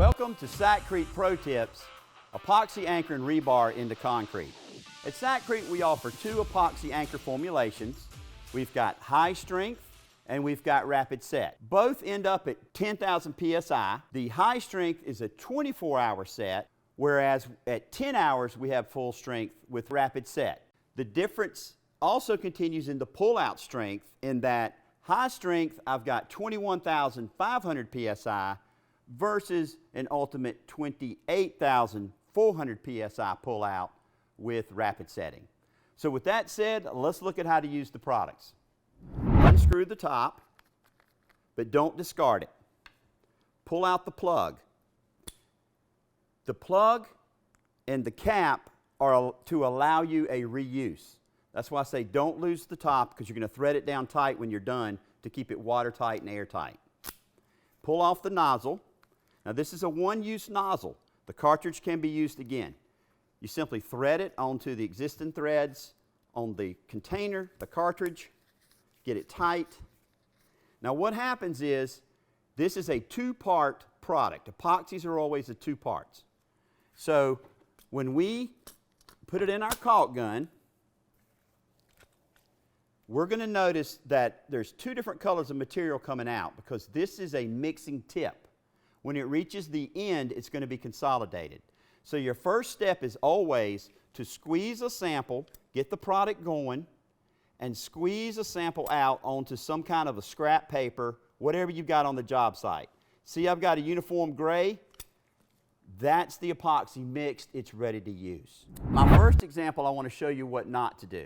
Welcome to Sakrete Pro Tips, epoxy anchor and rebar into concrete. At Sakrete, we offer two epoxy anchor formulations. We've got high strength and we've got rapid set. Both end up at 10,000 PSI. The high strength is a 24-hour set, whereas at 10 hours we have full strength with rapid set. The difference also continues in the pull-out strength in that high strength I've got 21,500 PSI versus an ultimate 28,400 PSI pull-out with rapid setting. So with that said, let's look at how to use the products. Unscrew the top, but don't discard it. Pull out the plug. The plug and the cap are to allow you a reuse. That's why I say don't lose the top, because you're going to thread it down tight when you're done to keep it watertight and airtight. Pull off the nozzle. Now this is a one-use nozzle. The cartridge can be used again. You simply thread it onto the existing threads on the container, the cartridge, get it tight. Now what happens is, this is a two-part product. Epoxies are always the two parts. So when we put it in our caulk gun, we're going to notice that there's two different colors of material coming out because this is a mixing tip. When it reaches the end, it's going to be consolidated. So your first step is always to squeeze a sample, get the product going, and squeeze a sample out onto some kind of a scrap paper, whatever you've got on the job site. See, I've got a uniform gray. That's the epoxy mixed. It's ready to use. My first example, I want to show you what not to do.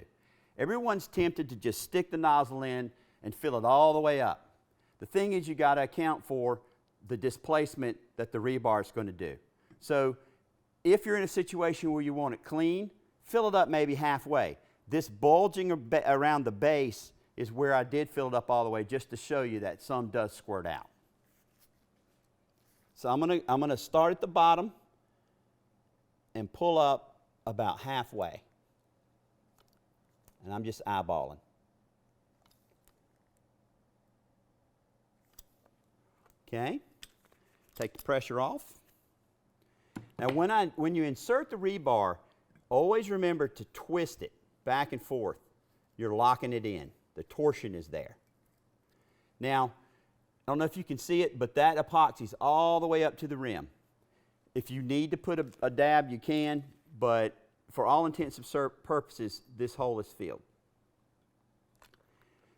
Everyone's tempted to just stick the nozzle in and fill it all the way up. The thing is, you got to account for the displacement that the rebar is going to do. So if you're in a situation where you want it clean, fill it up maybe halfway. This bulging around the base is where I did fill it up all the way, just to show you that some does squirt out. So I'm going to start at the bottom and pull up about halfway. And I'm just eyeballing. Okay, take the pressure off. Now when you insert the rebar, always remember to twist it back and forth. You're locking it in. The torsion is there. Now, I don't know if you can see it, but that epoxy is all the way up to the rim. If you need to put a dab, you can, but for all intents and purposes, this hole is filled.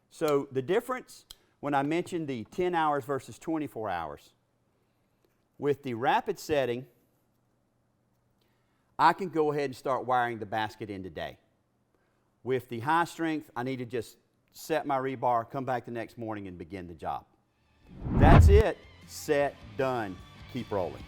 So the difference, when I mentioned the 10 hours versus 24 hours, with the rapid setting, I can go ahead and start wiring the basket in today. With the high strength, I need to just set my rebar, come back the next morning and begin the job. That's it. Set, done. Keep rolling.